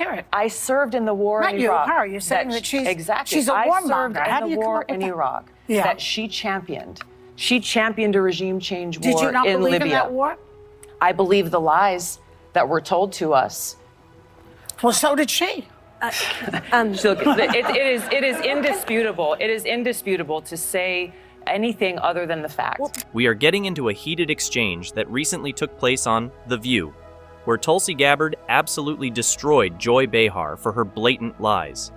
hear it. I served in the war in Iraq. Not you, her. You're saying that she's exactly. She's a warmonger. I served in the war in Iraq that she championed. She championed a regime change war in Libya. Did you not believe in that war? I believe the lies that were told to us. Well, so did she. It is indisputable. It is indisputable to say anything other than the fact. We are getting into a heated exchange that recently took place on The View, where Tulsi Gabbard absolutely destroyed Joy Behar for her blatant lies.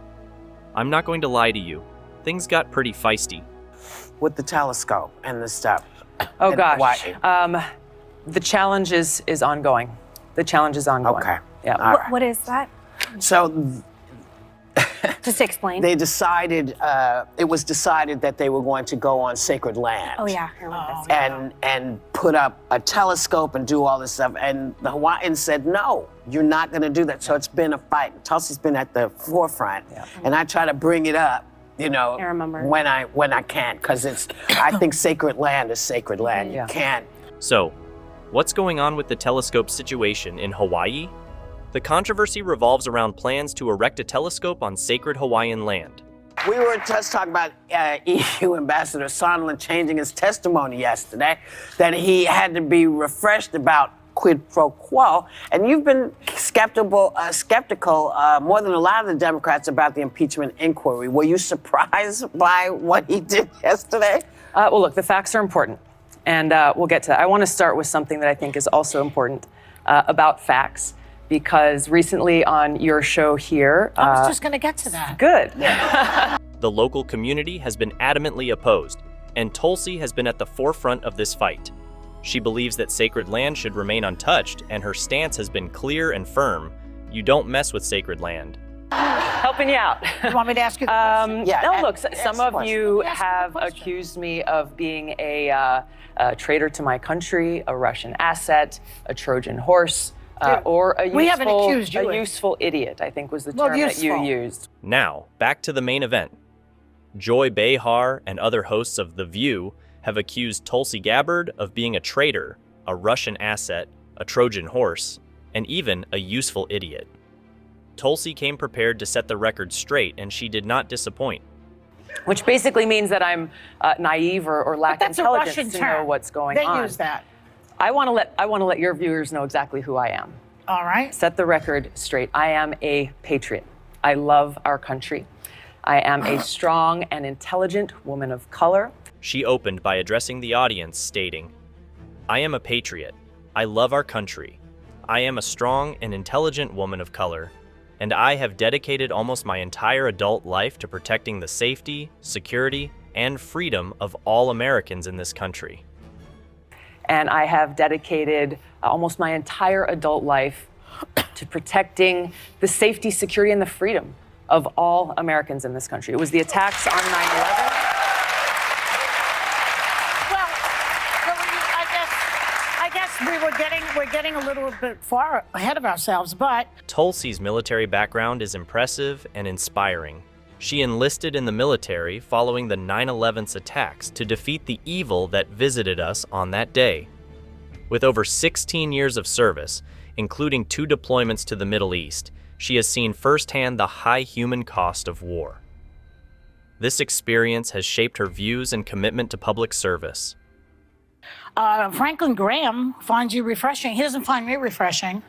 I'm not going to lie to you. Things got pretty feisty. With the telescope and the stuff. Oh gosh. The challenge is ongoing. The challenge is ongoing. Okay. Yeah. What is that? So Just explain. they decided, it was decided that they were going to go on sacred land. Oh yeah, I remember this. And put up a telescope and do all this stuff. And the Hawaiians said, no, you're not going to do that. So it's been a fight. Tulsi's been at the forefront. Yeah. And I try to bring it up, you know, I remember. when I can, because I think sacred land is sacred land. You can't. So, what's going on with the telescope situation in Hawaii? The controversy revolves around plans to erect a telescope on sacred Hawaiian land. We were just talking about EU Ambassador Sondland changing his testimony yesterday, that he had to be refreshed about quid pro quo. And you've been skeptical more than a lot of the Democrats about the impeachment inquiry. Were you surprised by what he did yesterday? Well, look, the facts are important, and we'll get to that. I want to start with something that I think is also important about facts, because recently on your show here... I was just going to get to that. Good. The local community has been adamantly opposed, and Tulsi has been at the forefront of this fight. She believes that sacred land should remain untouched, and her stance has been clear and firm. You don't mess with sacred land. Helping you out. You want me to ask you the question? No, look, some of you have accused me of being a traitor to my country, a Russian asset, a Trojan horse, or a useful idiot, I think was the term that you used. Now, back to the main event. Joy Behar and other hosts of The View have accused Tulsi Gabbard of being a traitor, a Russian asset, a Trojan horse, and even a useful idiot. Tulsi came prepared to set the record straight, and she did not disappoint. Which basically means that I'm naive or lack intelligence to know what's going on. They use that. I want to let your viewers know exactly who I am. All right. Set the record straight. I am a patriot. I love our country. I am a strong and intelligent woman of color. She opened by addressing the audience, stating, "I am a patriot. I love our country. I am a strong and intelligent woman of color, and I have dedicated almost my entire adult life to protecting the safety, security, and freedom of all Americans in this country." And I have dedicated almost my entire adult life to protecting the safety, security, and the freedom of all Americans in this country. It was the attacks on 9/11. Well, I guess we're getting a little bit far ahead of ourselves, but Tulsi's military background is impressive and inspiring. She enlisted in the military following the 9/11's attacks to defeat the evil that visited us on that day. With over 16 years of service, including 2 deployments to the Middle East, she has seen firsthand the high human cost of war. This experience has shaped her views and commitment to public service. Franklin Graham finds you refreshing. He doesn't find me refreshing.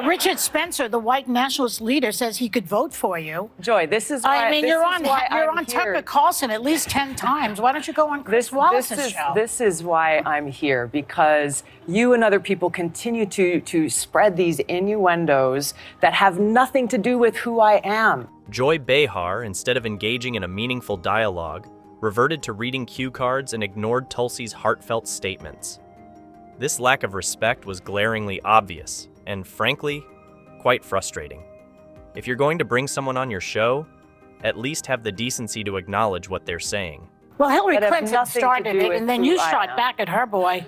Richard Spencer, the white nationalist leader, says he could vote for you. Joy, this is why you're on Tucker Carlson at least 10 times. Why don't you go on Chris Wallace's show? This is why I'm here, because you and other people continue to spread these innuendos that have nothing to do with who I am. Joy Behar, instead of engaging in a meaningful dialogue, reverted to reading cue cards and ignored Tulsi's heartfelt statements. This lack of respect was glaringly obvious and, frankly, quite frustrating. If you're going to bring someone on your show, at least have the decency to acknowledge what they're saying. Well, Hillary Clinton started it, and then you shot back at her, boy.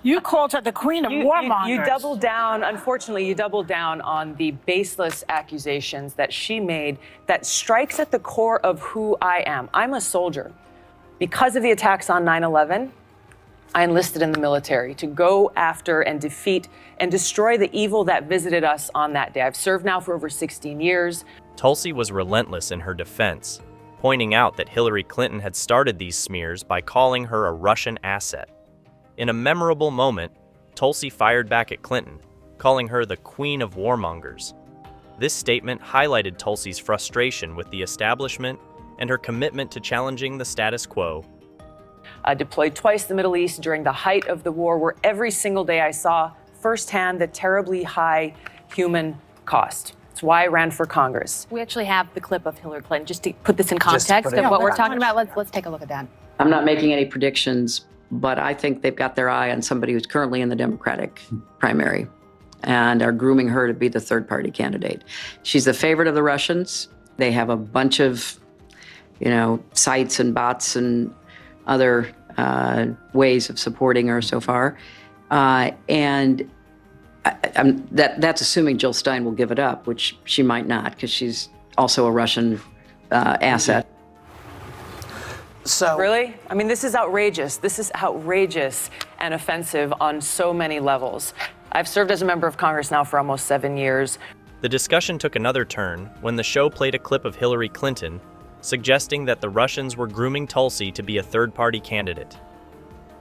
You called her the queen of warmongers. You doubled down, unfortunately, you doubled down on the baseless accusations that she made that strikes at the core of who I am. I'm a soldier. Because of the attacks on 9/11, I enlisted in the military to go after and defeat and destroy the evil that visited us on that day. I've served now for over 16 years. Tulsi was relentless in her defense, pointing out that Hillary Clinton had started these smears by calling her a Russian asset. In a memorable moment, Tulsi fired back at Clinton, calling her the Queen of Warmongers. This statement highlighted Tulsi's frustration with the establishment and her commitment to challenging the status quo. I deployed twice to the Middle East during the height of the war, where every single day I saw firsthand the terribly high human cost. It's why I ran for Congress. We actually have the clip of Hillary Clinton, just to put this in context of what we're talking about. Let's take a look at that. I'm not making any predictions, but I think they've got their eye on somebody who's currently in the Democratic primary and are grooming her to be the third-party candidate. She's the favorite of the Russians. They have a bunch of, sites and bots and other ways of supporting her so far. And that's assuming Jill Stein will give it up, which she might not, because she's also a Russian asset. So really? I mean, this is outrageous. This is outrageous and offensive on so many levels. I've served as a member of Congress now for almost 7 years. The discussion took another turn when the show played a clip of Hillary Clinton suggesting that the Russians were grooming Tulsi to be a third-party candidate.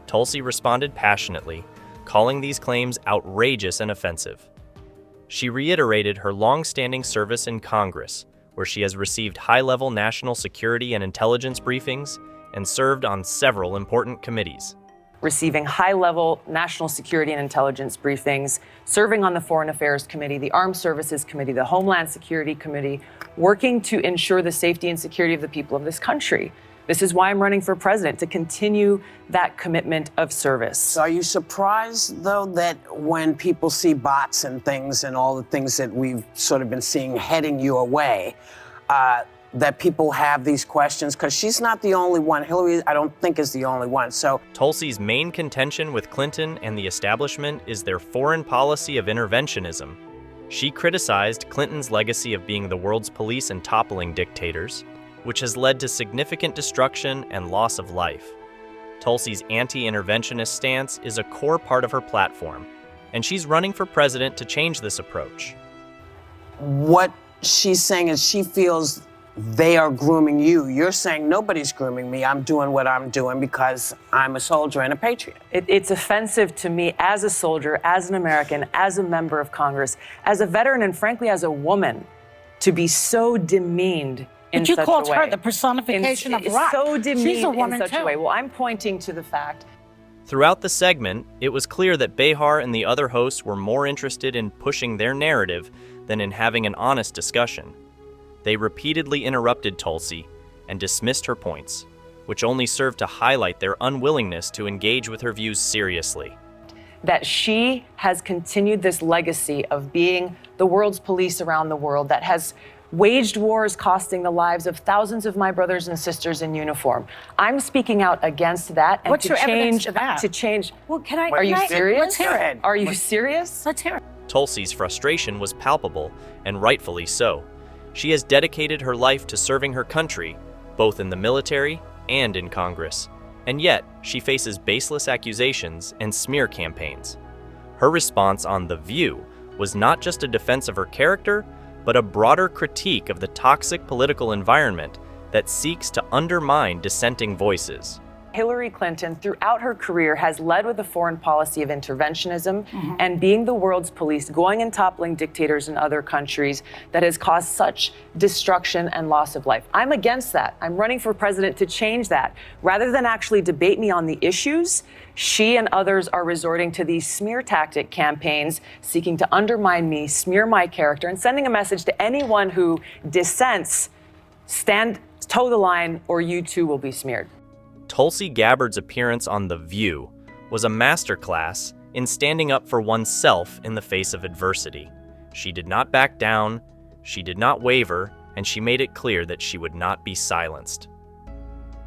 Tulsi responded passionately, calling these claims outrageous and offensive. She reiterated her long-standing service in Congress, where she has received high-level national security and intelligence briefings and served on several important committees. Receiving high-level national security and intelligence briefings, serving on the Foreign Affairs Committee, the Armed Services Committee, the Homeland Security Committee, working to ensure the safety and security of the people of this country. This is why I'm running for president, to continue that commitment of service. So are you surprised, though, that when people see bots and things and all the things that we've sort of been seeing heading your way, that people have these questions? Because she's not the only one. Hillary, I don't think, is the only one. So Tulsi's main contention with Clinton and the establishment is their foreign policy of interventionism. She criticized Clinton's legacy of being the world's police and toppling dictators, which has led to significant destruction and loss of life. Tulsi's anti-interventionist stance is a core part of her platform, and she's running for president to change this approach. what she's saying is she feels they are grooming you. You're saying nobody's grooming me. I'm doing what I'm doing because I'm a soldier and a patriot. It's offensive to me as a soldier, as an American, as a member of Congress, as a veteran, and frankly, as a woman, to be so demeaned in such a way. But you called her the personification of rock. So demeaned She's a woman in such too. a way. Well, I'm pointing to the fact. Throughout the segment, it was clear that Behar and the other hosts were more interested in pushing their narrative than in having an honest discussion. They repeatedly interrupted Tulsi and dismissed her points, which only served to highlight their unwillingness to engage with her views seriously. That she has continued this legacy of being the world's police around the world, that has waged wars costing the lives of thousands of my brothers and sisters in uniform. I'm speaking out against that, and What's to your evidence change to that? to change. Well, can I? Are you serious? Let's hear it. Are you serious? Let's hear it. Tulsi's frustration was palpable, and rightfully so. She has dedicated her life to serving her country, both in the military and in Congress. And yet, she faces baseless accusations and smear campaigns. Her response on The View was not just a defense of her character, but a broader critique of the toxic political environment that seeks to undermine dissenting voices. Hillary Clinton, throughout her career, has led with a foreign policy of interventionism and being the world's police, going and toppling dictators in other countries that has caused such destruction and loss of life. I'm against that. I'm running for president to change that. Rather than actually debate me on the issues, she and others are resorting to these smear tactic campaigns, seeking to undermine me, smear my character, and sending a message to anyone who dissents: toe the line, or you too will be smeared. Tulsi Gabbard's appearance on The View was a masterclass in standing up for oneself in the face of adversity. She did not back down, she did not waver, and she made it clear that she would not be silenced.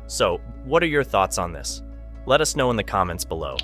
So, what are your thoughts on this? Let us know in the comments below.